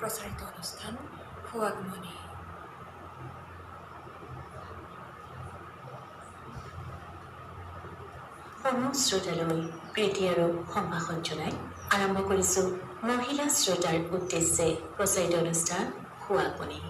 প্ৰচাৰিত অনুষ্ঠান সোহাগমণি। সমূহ শ্ৰোতালৈ প্ৰীতি আৰু সম্ভাষণ জনাই আৰম্ভ কৰিছোঁ মহিলা শ্ৰোতাৰ উদ্দেশ্যে প্ৰচাৰিত অনুষ্ঠান সোহাগমণি।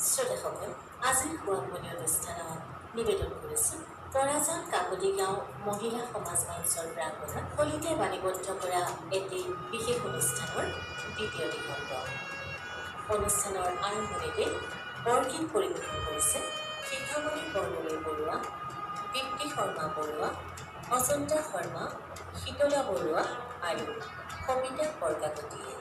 শ্ৰোতাসকল, আজিৰ সোহাগমণি অনুষ্ঠানত নিবেদন কৰিছোঁ পৰাজন কাকতি গাঁও মহিলা সমাজ মঞ্চৰ প্ৰাংগণত কলিতে বাণীবদ্ধ কৰা এটি বিশেষ অনুষ্ঠানৰ দ্বিতীয় দিগন্ত। অনুষ্ঠানৰ আৰম্ভণিতে বৰগীত পৰিৱেশন কৰিছে শিখামণি বৰদলৈ বৰুৱা, দীপ্তি শৰ্মা বৰুৱা, অজন্তা শৰ্মা, শীতলা বৰুৱা আৰু সবিতা বৰকাকতিয়ে।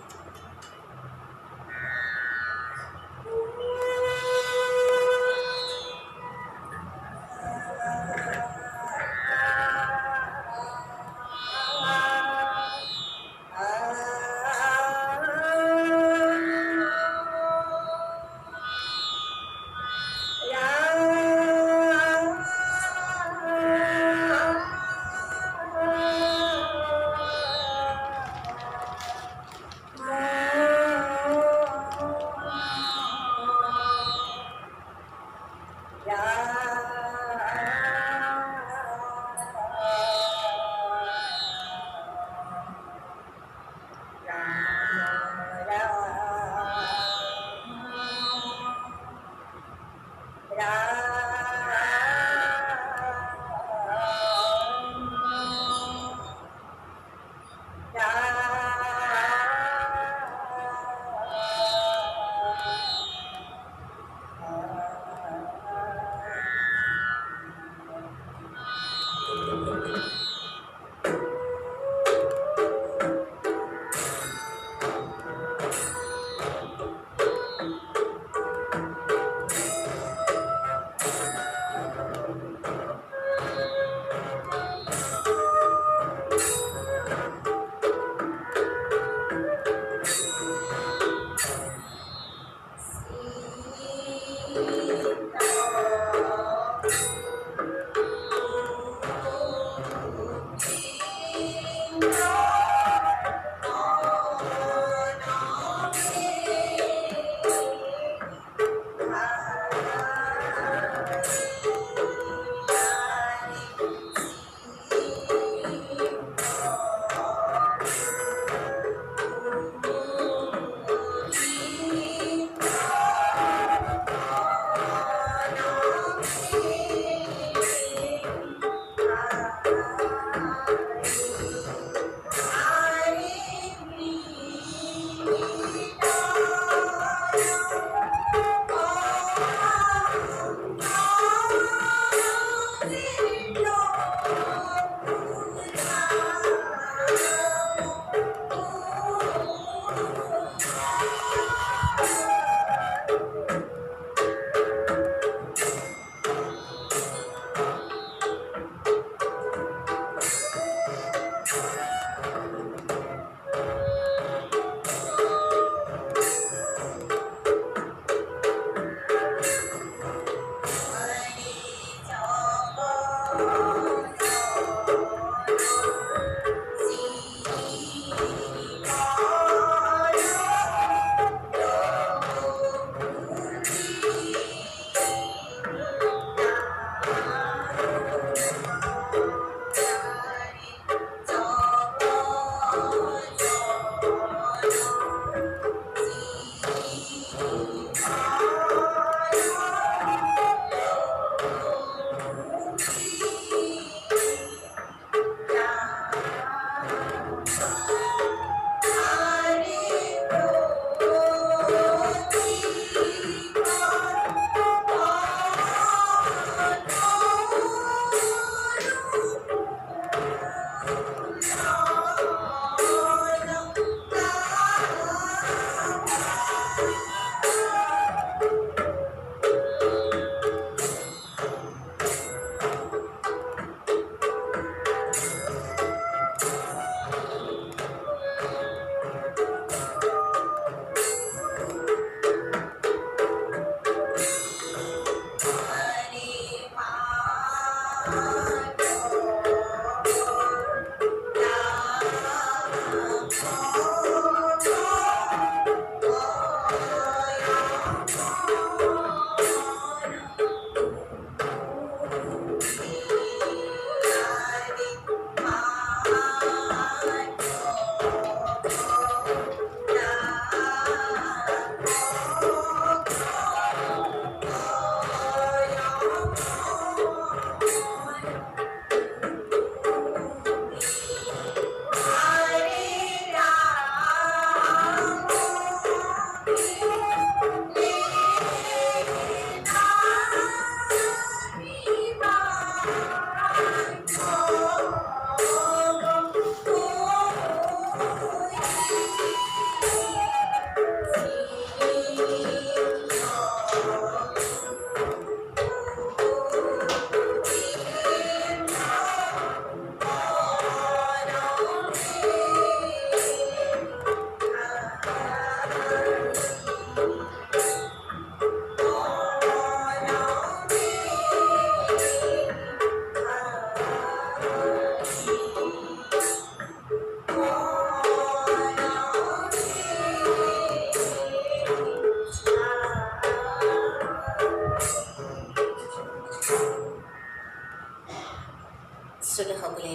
শ্ৰোতাসকলে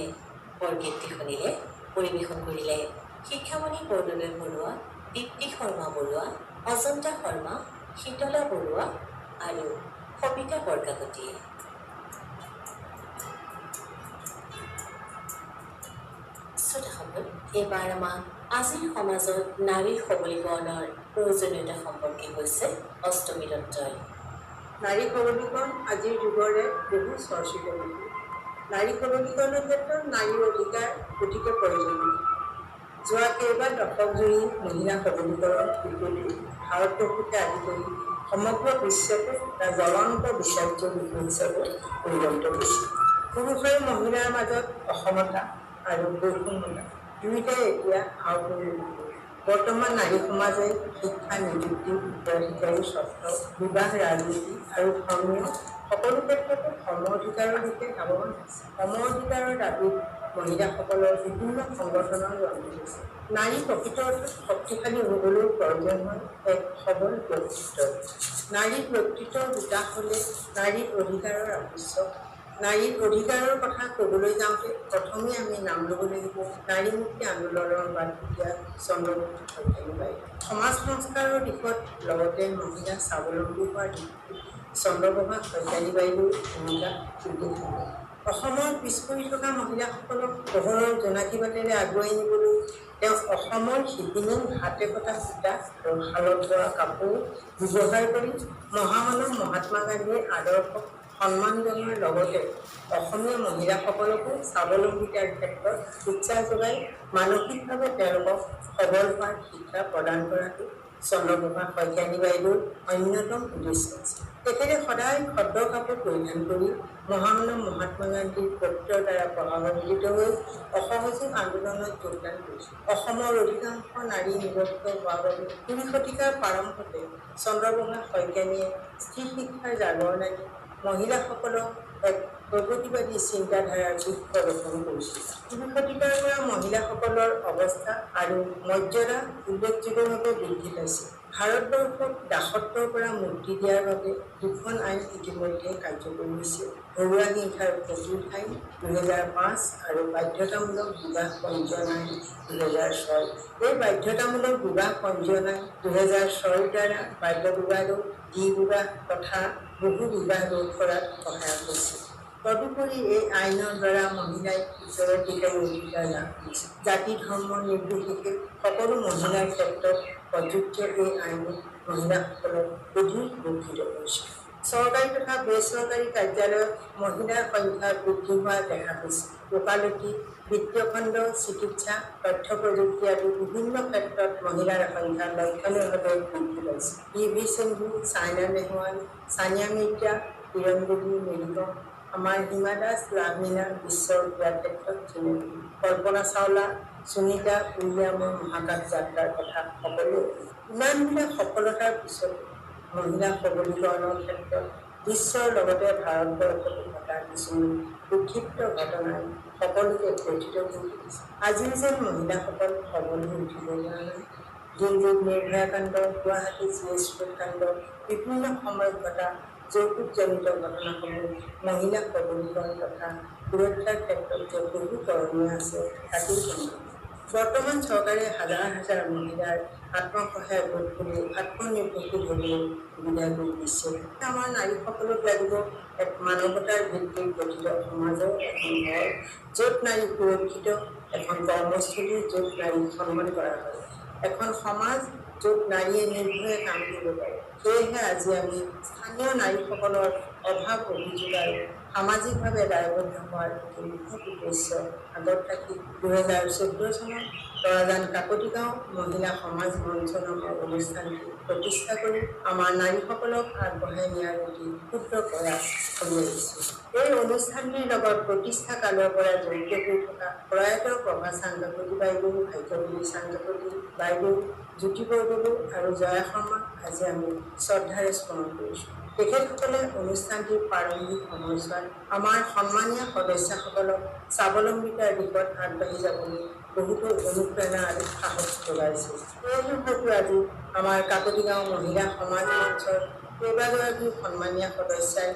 বৰগীতটি শুনিলে। পৰিৱেশন কৰিলে শিক্ষামণি বৰদলৈ বৰুৱা, দীপ্তি শৰ্মা বৰুৱা, অজন্তা শৰ্মা, শীতলা বৰুৱা আৰু সবিতা বৰকাকতীয়ে। শ্ৰোতাসকল, এইবাৰ আমাক আজিৰ সমাজত নাৰীৰ সবলীকৰণৰ প্ৰয়োজনীয়তা সম্পৰ্কে কৈছে অষ্টমী দত্তই। নাৰী সবলীকৰণ আজিৰ যুগৰে বহু চৰ্চিত বিষয়। নাৰী সবলীকৰণৰ ক্ষেত্ৰত নাৰীৰ অধিকাৰ অতিকে প্ৰয়োজনীয়। যোৱা কেইবা দশক জুৰি মহিলা সবলীকৰণ বিষয়টো ভাৰতবৰ্ষকে আদি কৰি সমগ্ৰ বিশ্বতে এটা জ্বলন্ত বিচাৰ্য বিষয় হিচাপে পৰিগণিত হৈছে। পুৰুষ আৰু মহিলাৰ মাজত অসমতা আৰু বৈষম্যতা দুয়োটাই এতিয়া আওতৰি উঠিছে। বৰ্তমান নাৰী সমাজে শিক্ষা, নিযুক্তি, উত্তৰাধিকাৰী স্বত্ব, বিবাহ, ৰাজনীতি আৰু ধৰ্মীয় সকলো ক্ষেত্ৰতে সম অধিকাৰৰ দিশে ধাৱমান হৈছে। সম অধিকাৰৰ দাবীত মহিলাসকলৰ বিভিন্ন সংগঠনৰ জন্ম হৈছে। নাৰী প্ৰকৃত অৰ্থত শক্তিশালী হ'বলৈ প্ৰয়োজন হয় এক সবল ব্যক্তিত্ব। নাৰীৰ ব্যক্তিত্বৰ বিকাশ হ'লে নাৰীৰ অধিকাৰৰ আৱশ্যক। নাৰীৰ অধিকাৰৰ কথা ক'বলৈ যাওঁতে প্ৰথমে আমি নাম ল'ব লাগিব নাৰী মুক্তি আন্দোলনৰ বাটবুটীয়া চন্দ্ৰমতী শইকীয়ানী বাইদেউ। সমাজ সংস্কাৰৰ দিশত লগতে মহিলা স্বাৱলম্বী হোৱাৰ দিশত চন্দ্ৰপ্ৰভা শইকীয়ানী বাইদেউৰ ভূমিকা উল্লেখনীয়। অসমৰ পিছ পৰি থকা মহিলাসকলক পোহৰৰ জোনাকী বাটেৰে আগুৱাই নিবলৈ তেওঁ অসমৰ শিপিনী হাতে কটা সূতা আৰু শালত বোৱা কাপোৰ ব্যৱহাৰ কৰি মহামানৱ মহাত্মা গান্ধীৰ আদৰ্শক সন্মান জনোৱাৰ লগতে অসমীয়া মহিলাসকলকো স্বাৱলম্বিতাৰ ক্ষেত্ৰত উৎসাহ যোগাই মানসিকভাৱে তেওঁলোকক সবল হোৱাৰ শিক্ষা প্ৰদান কৰাটো চন্দ্ৰপ্ৰভা শইকীয়ানী বাইদেউৰ অন্যতম উদ্দেশ্য আছিল। তেখেতে সদায় খদ্দৰ কাপোৰ পৰিধান কৰি মহামানৱ মহাত্মা গান্ধীৰ পত্ৰৰ দ্বাৰা প্ৰভাৱান্বিত হৈ অসহযোগ আন্দোলনত যোগদান কৰিছিল। অসমৰ অধিকাংশ নাৰী নিৰক্ষৰ হোৱাৰ বাবে ২ শতিকাৰ প্ৰাৰম্ভতে চন্দ্ৰপ্ৰভা শইকীয়ানীয়ে স্ত্ৰী শিক্ষাৰ জাগৰণ আনি মহিলাসকলক এক প্ৰগতিবাদী চিন্তাধাৰাৰ দিশ প্ৰদৰ্শন কৰিছিল। ২ শতিকাৰ পৰা মহিলাসকলৰ অৱস্থা আৰু মৰ্যাদা উল্লেখযোগ্যভাৱে বৃদ্ধি পাইছে। ভাৰতবৰ্ষক দাসত্বৰ পৰা মুক্তি দিয়াৰ বাবে ২খন আইন ইতিমধ্যে কাৰ্যকৰী হৈছে। ঘৰুৱা হিংসাৰ প্ৰতিৰোধ আইন ২০০৫ আৰু বাধ্যতামূলক বিবাহ পঞ্জীয়ন আইন ২০০৬। এই বাধ্যতামূলক বিবাহ পঞ্জীয়ন আইন ২০০৬ৰ দ্বাৰা বাল্য বিবাহ ৰোধ, বিবাহ তথা বহু বিবাহ ৰোধ কৰাত সহায়ক হৈছে। তদুপৰি এই আইনৰ দ্বাৰা মহিলাই উত্তৰাধিকাৰী অধিকাৰ লাভ কৰিছে। জাতি ধৰ্ম নিৰ্বিশেষে সকলো মহিলাৰ ক্ষেত্ৰত প্ৰযোজ্য এই আইনে মহিলাসকলক অধিক সুৰক্ষিত কৰিছে। চৰকাৰী তথা বেচৰকাৰী কাৰ্যালয়ত মহিলাৰ সংখ্যা বৃদ্ধি হোৱা দেখা গৈছে। ওকালতি, বিত্তীয় খণ্ড, চিকিৎসা, তথ্য প্ৰযুক্তি আদি বিভিন্ন ক্ষেত্ৰত মহিলাৰ সংখ্যা লক্ষণীয়ভাৱে বৃদ্ধি পাইছে। পি.ভি. সিন্ধু, চাইনা নেহৱাল, সানিয়া মিৰ্জা, কিৰণ বেদী, মেৰী কম, আমাৰ হিমা দাস, লাভলীনা বিশ্বৰ ক্ৰীড়া ক্ষেত্ৰত চিনাকি। কল্পনা চাওলা, সুনীতা উইলিয়ামৰ মহাকাশ যাত্ৰাৰ কথা সকলোৱে। ইমানবিলাক সফলতাৰ পিছত মহিলা সবলীকৰণৰ ক্ষেত্ৰত বিশ্বৰ লগতে ভাৰতবৰ্ষতো ঘটা কিছুমান বিক্ষিপ্ত ঘটনাই সকলোকে ব্যথিত কৰি তুলিছে। আজিও যেন মহিলাসকল সবল হৈ উঠিব পৰা নাই। দিল্লীত নিৰ্ভয়াকাণ্ড, গুৱাহাটী GS ৰোড কাণ্ড, বিভিন্ন সময়ত ঘটা যৌতুকজনিত ঘটনাসমূহ মহিলা সবলীকৰণ তথা সুৰক্ষাৰ ক্ষেত্ৰত যে বহু কৰণীয় আছে তাকেই সম্ভৱ। বৰ্তমান চৰকাৰে হাজাৰ হাজাৰ মহিলাৰ আত্মসহায়ক গোট খুলি আত্মনিৰ্ভৰশীল হ'বলৈ সুবিধা কৰি দিছে। আমাৰ নাৰীসকলক লাগিব এক মানৱতাৰ ভিত্তিত গঠিত সমাজৰ এখন ঘৰ, য'ত নাৰী সুৰক্ষিত, এখন কৰ্মস্থলী য'ত নাৰীক সন্মান কৰা হয়, এখন সমাজ য'ত নাৰীয়ে নিৰ্ভয়ে কাম কৰিব পাৰে। সেয়েহে আজি আমি স্থানীয় নাৰীসকলৰ অভাৱ অভিযোগ আৰু সামাজিকভাৱে দায়বদ্ধ হোৱাৰ বৃহৎ উদ্দেশ্য আগত ৰাখি 2014 চনত তৰাজান কাকতিগাঁও মহিলা সমাজ মঞ্চ নামৰ অনুষ্ঠানটি প্ৰতিষ্ঠা কৰি আমাৰ নাৰীসকলক আগবঢ়াই নিয়াৰ অতি ক্ষুদ্ৰ প্ৰয়াস কৰি আহিছোঁ। এই অনুষ্ঠানটিৰ লগত প্ৰতিষ্ঠা কালৰ পৰা জড়িত হৈ থকা প্ৰয়াত প্ৰভা চাংগাপতি বাইদেউ, ভাগ্যৱতী চাংগাপতি বাইদেউ, জ্যোতি বৰদলৈ আৰু জয়া শৰ্মাক আজি আমি শ্ৰদ্ধাৰে স্মৰণ কৰিছোঁ। তেখেতসকলে অনুষ্ঠানটিৰ প্ৰাৰম্ভিক সময়ছোৱাত আমাৰ সন্মানীয় সদস্যসকলক স্বাৱলম্বিতাৰ দিশত আগবাঢ়ি যাবলৈ বহুতো অনুপ্ৰেৰণা আৰু সাহস যোগাইছিল। সেয়েহে হয়তো আজি আমাৰ কাকতিগাঁও মহিলা সমাজ মঞ্চৰ কেইবাগৰাকী সন্মানীয় সদস্যাই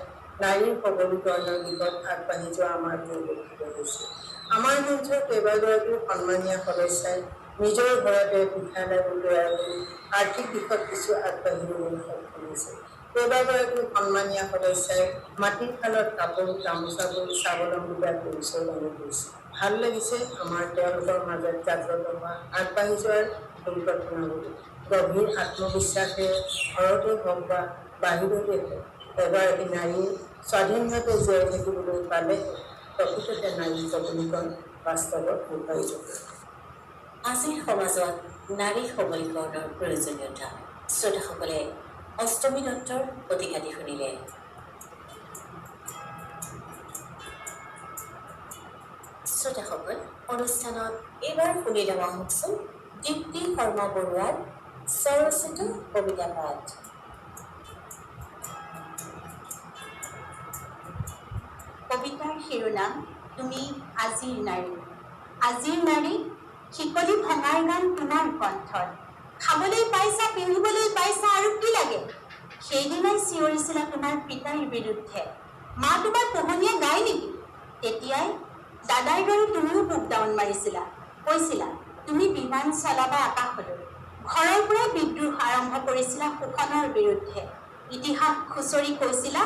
নাৰীৰ সবলীকৰণৰ দিশত আগবাঢ়ি যোৱা আমাৰ পৰিলক্ষিত হৈছে। আমাৰ মঞ্চৰ কেইবাগৰাকী সন্মানীয় সদস্যাই নিজৰ ঘৰতে পিঠা লাড়ু তৈয়াৰ কৰি আৰ্থিক দিশত কিছু আগবাঢ়িবলৈ সক্ষম হৈছে। কেইবাগৰাকী সন্মানীয় সদস্যাই মাটিৰ খালত কাপোৰ গামোচা বৈ স্বাৱলম্বিতাৰ পৰিচয় দাঙি কৰিছে। ভাল লাগিছে আমাৰ তেওঁলোকৰ মাজত জাগ্ৰত হোৱা আগবাঢ়ি যোৱাৰ পৰিকল্পনাবোৰ। গভীৰ আত্মবিশ্বাসেৰে ঘৰতে হওক বা বাহিৰতে হওক এগৰাকী নাৰীয়ে স্বাধীনভাৱে জীয়াই থাকিবলৈ পালে প্ৰকৃততে নাৰী সবলীকৰণ বাস্তৱত ৰূপায়িত কৰে। আজিৰ সমাজত নাৰী সবলীকৰণৰ প্ৰয়োজনীয়তা শ্ৰোতাসকলে অষ্টমী দত্তৰ প্ৰতিকাদি শুনিলে। শ্ৰোতাসকল, অনুষ্ঠানত এইবাৰ শুনি লোৱা হওকচোন দীপ্তি শৰ্মা বৰুৱাৰ স্বৰচিত কবিতা পাঠ। কবিতাৰ শিৰোনাম তুমি আজিৰ নাৰী। আজিৰ নাৰী, শিকলি ভঙাৰ গান তোমাৰ কণ্ঠত। খাবলৈ পাইছা, পিন্ধিবলৈ পাইছা, আৰু কি লাগে? সেইদিনাই চিঞৰিছিলা তোমাৰ পিতাৰ বিৰুদ্ধে। মা তোমাৰ পোহনীয়া গাই নেকি? তেতিয়াই দাদাৰ দৰে তুমিও বুক ডাউন মাৰিছিলা। কৈছিলা তুমি বিমান চলাবা আকাশলৈ। ঘৰৰ পৰাই বিদ্ৰোহ আৰম্ভ কৰিছিলা শোষণৰ বিৰুদ্ধে। ইতিহাস খুচৰি কৈছিলা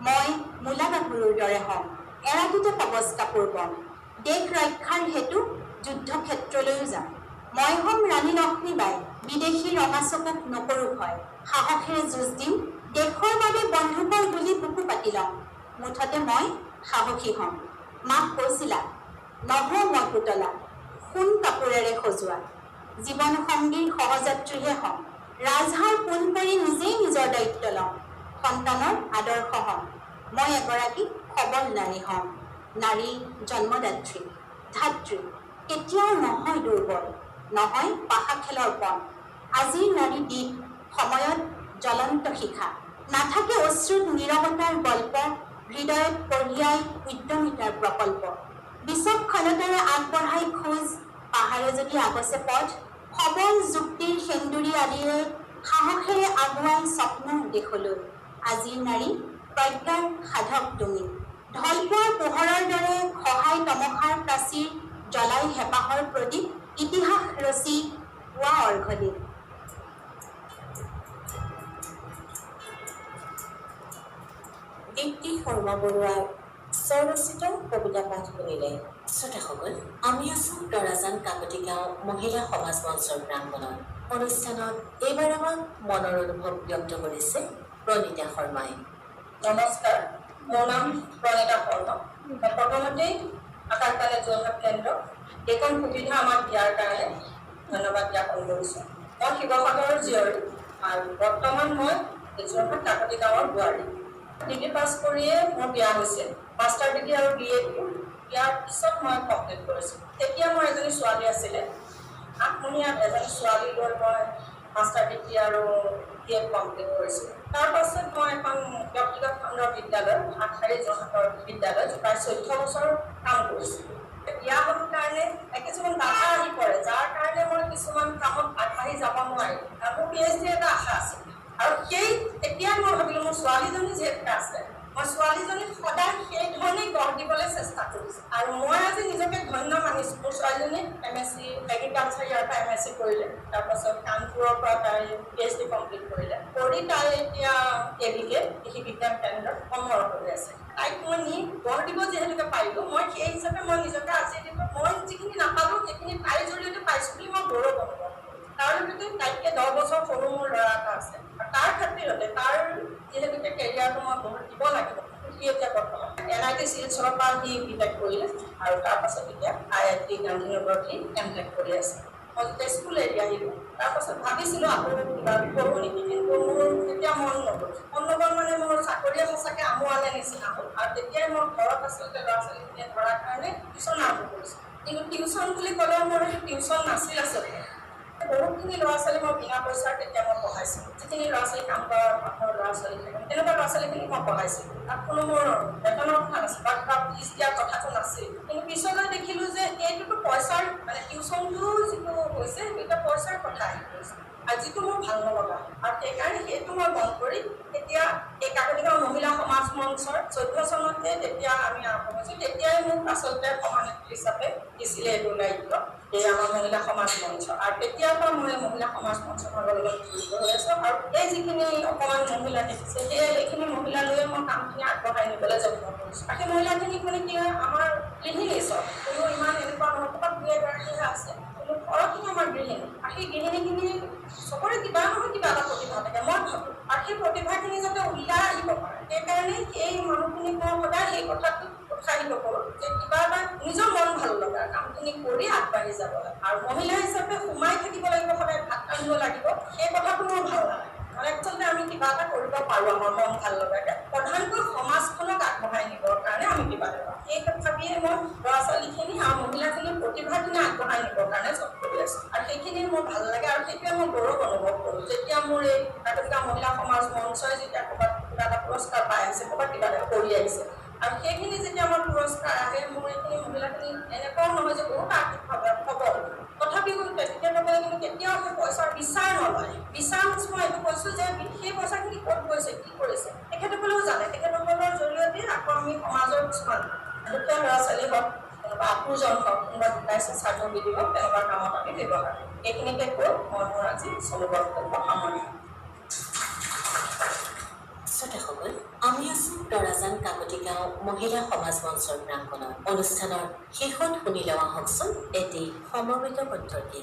মই মূলা গাভৰুৰ দৰে হ'ম, এৰাতিতে কবচ কাপোৰ বম, দেশ ৰক্ষাৰ হেতু যুদ্ধক্ষেত্ৰলৈও যাম। মই হ'ম ৰাণী লক্ষ্মীবাই, বিদেশী ৰঙা চকুক নকৰোঁ ভয়, সাহসেৰে যুঁজ দিম, দেশৰ বাবে বন্ধুকৰ গুলি বুকু পাতি ল'ম, মুঠতে মই সাহসী হ'ম। মাক কৈছিলা নহওঁ মই পুতলা, সোণ কাপোৰেৰে সজোৱা, জীৱন সংগীৰ সহযাত্ৰীহে হ'ম, ৰাজহাৰ পোন কৰি নিজেই নিজৰ দায়িত্ব ল'ম, সন্তানৰ আদৰ্শ হ'ম, মই এগৰাকী সবল নাৰী হ'ম, নাৰী জন্মদাত্ৰী, ধাত্ৰী, কেতিয়াও নহয় দুৰ্বল, নহয় পাশা খেলৰ পণ। আজিৰ নাৰী দ্বীপ, সময়ত জ্বলন্ত শিখা, নাথাকে অশ্ৰুত নীৰৱতাৰ গল্প, হৃদয়ত কঢ়িয়াই উদ্যমিতাৰ প্ৰকল্প। বিচক্ষণতাৰে আগবঢ়াই খোজ, পাহাৰে যদি আগছে পথ, সবল যুক্তিৰ সেন্দুৰী আদিৰে সাহসেৰে আগুৱাই স্বপ্ন দেশলৈ। আজিৰ নাৰী প্ৰজ্ঞাৰ সাধক তুমি, ঢলপোৱাৰ পোহৰৰ দৰে সহায় তমসাৰ প্ৰাচীৰ জ্বলাই হেঁপাহৰ প্ৰদীপ, ইতিহাস ৰচি পুৱা অৰ্ঘদীপ। দীপ্তি শৰ্মা বৰুৱাৰ স্বৰচিত কবিতা পাঠ শুনিলে। শ্ৰোতাসকল, আমি আছোঁ তৰাজান কাকতিগাঁও মহিলা সমাজ মঞ্চৰ প্ৰাংগণত। অনুষ্ঠানত এইবাৰ আমাক মনৰ অনুভৱ ব্যক্ত কৰিছে প্ৰণীতা শৰ্মাই। নমস্কাৰ, মোৰ নাম প্ৰণীতা শৰ্মা। প্ৰথমতেই আকাশবাণী যোৰহাট কেন্দ্ৰ এইখন সুবিধা আমাক দিয়াৰ কাৰণে ধন্যবাদ জ্ঞাপন কৰিছোঁ। মই শিৱসাগৰৰ জীয়ৰী আৰু বৰ্তমান মই যোৰহাট কাকতিগাঁৱৰ বোৱাৰী। ডিগ্ৰী পাছ কৰিয়ে মোৰ বিয়া হৈছিল। মাষ্টাৰ ডিগ্ৰী আৰু BA ইয়াৰ পিছত মই কমপ্লিট কৰিছোঁ। তেতিয়া মোৰ এজনী ছোৱালী আছিলে। আঠমহীয়াত এজনী ছোৱালী লৈ মই মাষ্টাৰ ডিগ্ৰী আৰু BA কমপ্লিট কৰিছোঁ। তাৰ পাছত মই এখন ব্যক্তিগত খণ্ডৰ বিদ্যালয়, আগশাৰী যোৰহাটৰ বিদ্যালয়ত প্ৰায় 14 বছৰ কাম কৰিছিলোঁ। বিয়া হ'বৰ কাৰণে কিছুমান বাধা আহি পৰে, যাৰ কাৰণে মই কিছুমান কামত আগবাঢ়ি যাব নোৱাৰিলোঁ। আৰু মোৰ PhD এটা আশা আছিল। আৰু তেতিয়াই মই ভাবিলোঁ মোৰ ছোৱালীজনী যিহেতু আছে, মই ছোৱালীজনীক সদায় সেই ধৰণেই গঢ় দিবলৈ চেষ্টা কৰিছোঁ। আৰু মই আজি নিজকে ধন্য মানিছোঁ। মোৰ ছোৱালীজনী MSc এগ্ৰিকালচাৰ ইয়াৰ পৰা MSc কৰিলে, তাৰপাছত কানপুৰৰ পৰা তাই PhD কমপ্লিট কৰিলে। কৰি তাই এতিয়া KVK কৃষি বিজ্ঞান কেন্দ্ৰত কৰ্মৰত হৈ আছে। তাইক মই নি গঢ় দিব যিহেতুকে পাৰিলোঁ, মই সেই হিচাপে মই নিজকে আজি দিলোঁ। মই যিখিনি নাপালোঁ সেইখিনি তাইৰ জৰিয়তে পাইছোঁ বুলি মই গৌৰৱ অনুভৱ কৰোঁ। তাৰ লগতে তাইতকৈ 10 বছৰ সৰু মোৰ ল'ৰা এটা আছে। আৰু তাৰ খাতিৰতে তাৰ যিহেতুকে কেৰিয়াৰটো মই গঢ় দিব লাগিব, সি এতিয়া বৰ্তমান NIT শিলচৰৰ পৰা সি বিটেক কৰিলে আৰু তাৰপাছত এতিয়া IIT গান্ধীনগৰত সি এমটেক কৰি আছে। মই যেতিয়া স্কুল এৰি আহিলোঁ তাৰপাছত ভাবিছিলোঁ আকৌ কিবা কৰোঁ নেকি, কিন্তু মোৰ তেতিয়া মন নগ'ল মানে মোৰ চাকৰিয়ে সঁচাকৈ আমোৱালে নিচিনা হ'ল। আৰু তেতিয়াই মই ঘৰত আচলতে ল'ৰা ছোৱালীখিনিয়ে ধৰাৰ কাৰণে টিউশ্যন আৰম্ভ কৰিছোঁ। কিন্তু টিউশ্যন বুলি ক'লেও মোৰ টিউশ্যন নাছিল আচলতে। বহুতখিনি ল'ৰা ছোৱালী মই বিনা পইচাৰ তেতিয়া মই পঢ়াইছিলোঁ। যিখিনি ল'ৰা ছোৱালী কাম কৰা মানুহৰ ল'ৰা ছোৱালী থাকে তেনেকুৱা ল'ৰা ছোৱালীখিনিক মই পঢ়াইছিলোঁ। তাত কোনো মোৰ বেতনৰ কথা নাছিল বা ফিজ দিয়াৰ কথাটো নাছিল। কিন্তু পিছলৈ দেখিলোঁ যে এইটোতো পইচাৰ মানে টিউশ্যনটো যিটো হৈছে সেইটো পইচাৰ কথা আহি পৰিছে আৰু যিটো মোৰ ভাল নলগা। আৰু সেইকাৰণে সেইটো মই বন্ধ কৰি এতিয়া এই কাকতিগাঁও মহিলা সমাজ মঞ্চৰ 14 চনতে তেতিয়া আমি আৰম্ভ কৰিছোঁ। তেতিয়াই মোক আচলতে সভানেত্ৰী হিচাপে দিছিলে এইটো দায়িত্ব, এই আমাৰ মহিলা সমাজ মঞ্চ। আৰু তেতিয়াৰ পৰা মই মহিলা সমাজ মঞ্চৰ লগত জড়িত হৈ আছোঁ। আৰু এই যিখিনি অকণমান মহিলা দেখিছে সেইখিনি মহিলালৈয়ে মই কামখিনি আগবঢ়াই নিবলৈ যত্ন কৰিছোঁ। আৰু সেই মহিলাখিনিক মানে কি হয় আমাৰ গৃহিণী চব কোনো ইমান এনেকুৱা নহয় ক'ৰবাত 2-এগৰাকীহে আছে, কিন্তু ঘৰখিনি আমাৰ গৃহিণী। আৰু সেই গৃহিণীখিনি চবৰে কিবা নহয় কিবা এটা প্ৰতিভা থাকে মই ভাবোঁ। আৰু সেই প্ৰতিভাখিনি যাতে ওলাই আহিব পাৰে সেইকাৰণে সেই মানুহখিনিক মই সদায় সেই কথাটো উৎসাহিত কৰোঁ যে কিবা এটা নিজৰ মন ভাল লগা কামখিনি কৰি আগবাঢ়ি যাব লাগে। আৰু মহিলা হিচাপে সোমাই থাকিব লাগিব, সদায় ভাত ৰান্ধিব লাগিব, সেই কথাটো মোৰ ভাল লাগে। মানে আচলতে আমি কিবা এটা কৰিব পাৰোঁ আমাৰ মন ভাল লগাকৈ, প্ৰধানকৈ সমাজখনক আগবঢ়াই নিবৰ কাৰণে আমি কিবা এটা সেই ভাবিয়ে মই ল'ৰা ছোৱালীখিনি আৰু মহিলাখিনিৰ প্ৰতিভাখিনি আগবঢ়াই নিবৰ কাৰণে যত্ন কৰি আছোঁ। আৰু সেইখিনি মোৰ ভাল লাগে আৰু সেইটোৱে মই গৌৰৱ অনুভৱ কৰোঁ। যেতিয়া মোৰ এই কাকতিগাঁও মহিলা সমাজ মঞ্চই যেতিয়া ক'ৰবাত কিবা এটা পুৰস্কাৰ পাই আহিছে, ক'ৰবাত কিবা এটা কৰি আহিছে আৰু সেইখিনি যেতিয়া আমাৰ পুৰস্কাৰ আহে মোৰ এইখিনি মহিলাখিনি এনেকুৱাও নহয় যে বহুত আৰ্থিকভাৱে সবল, তথাপিও তেখেতসকলে কিন্তু কেতিয়াও সেই পইচাৰ বিচাৰ নলয়। বিচাৰ মই এইটো কৈছোঁ যে সেই পইচাখিনি ক'ত গৈছে কি কৰিছে তেখেতসকলেও জানে। তেখেতসকলৰ জৰিয়তে আকৌ আমি সমাজৰ কিছুমান দুখীয়া ল'ৰা ছোৱালী হওক কোনোবা আপোজন হওক কোনোবা ঢুকাইছে স্বাৰ্থবিধি হওক তেনেকুৱা কামত আমি ব্যৱহাৰ কৰোঁ। এইখিনিকে কৈ মই মোৰ আজি চমু বক্তব্য সামৰণি। শ্ৰোতাসকল, আমি আছোঁ তৰাজান কাকতিগাঁও মহিলা সমাজ মঞ্চৰ প্ৰাংগণত। অনুষ্ঠানৰ শেষত শুনি লোৱা হওকচোন এটি সমবেত পদ্ধতি।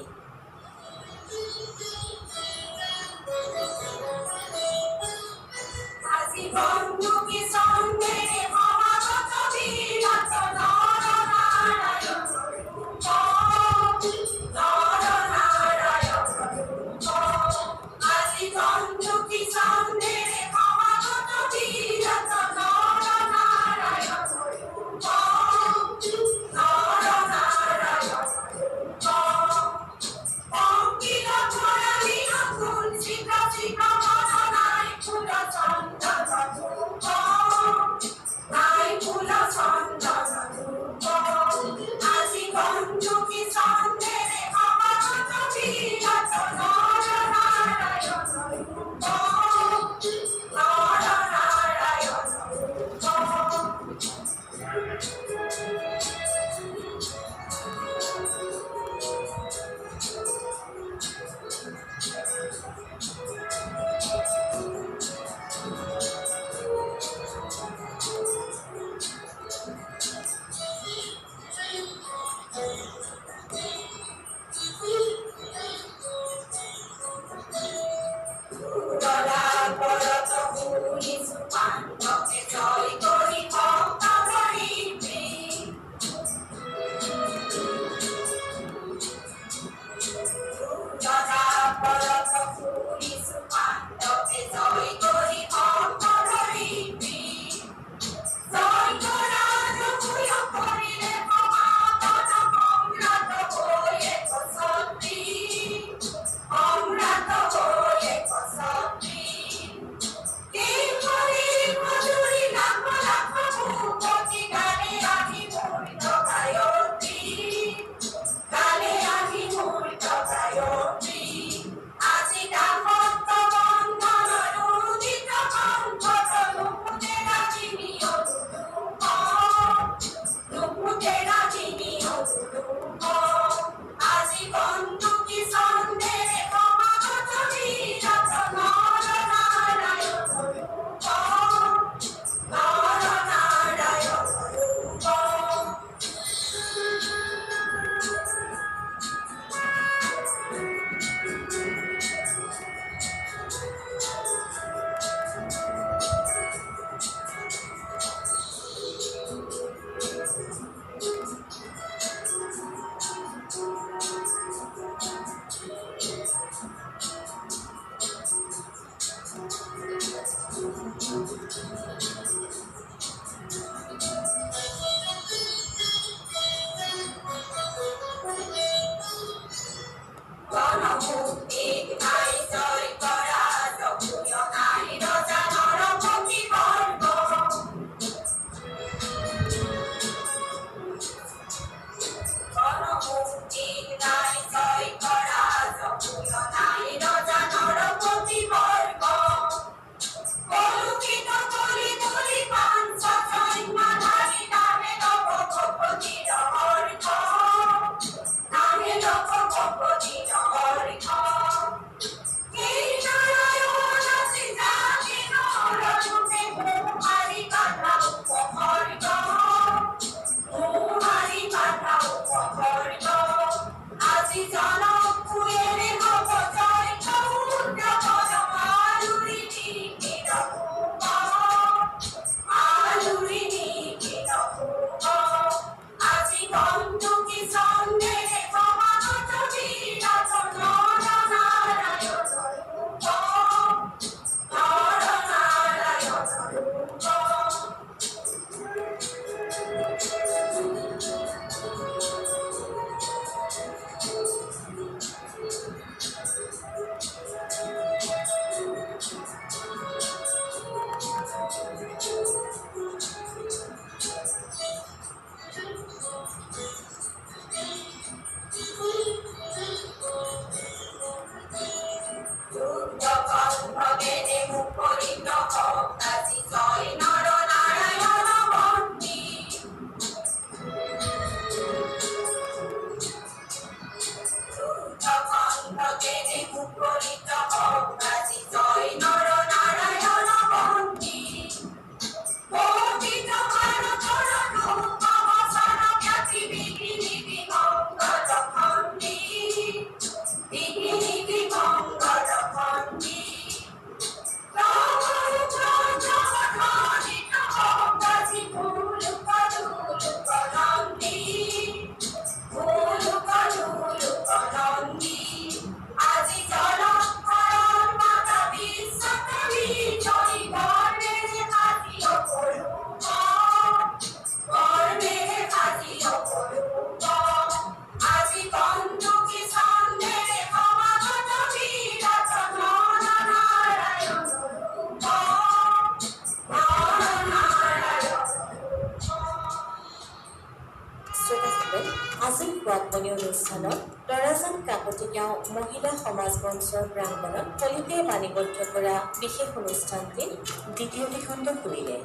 মৰিগাঁও মহিলা সমাজ মঞ্চৰ প্ৰাংগণত কলিতে বাণীবদ্ধ কৰা বিশেষ অনুষ্ঠানটিৰ দ্বিতীয় খণ্ড কৰিলে।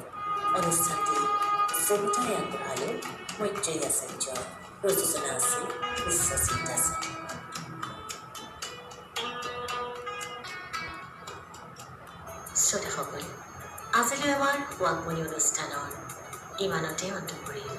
অনুষ্ঠানটি কবিতাই আগবঢ়ালে মৈত্ৰেয়ী আচাৰ্য, প্ৰযোজনা আছিল বিশ্বজিৎ দাসে। শ্ৰোতাসকল, আজিলৈ আমাৰ ৱাকমণি অনুষ্ঠানৰ ইমানতে অন্ত পৰিল।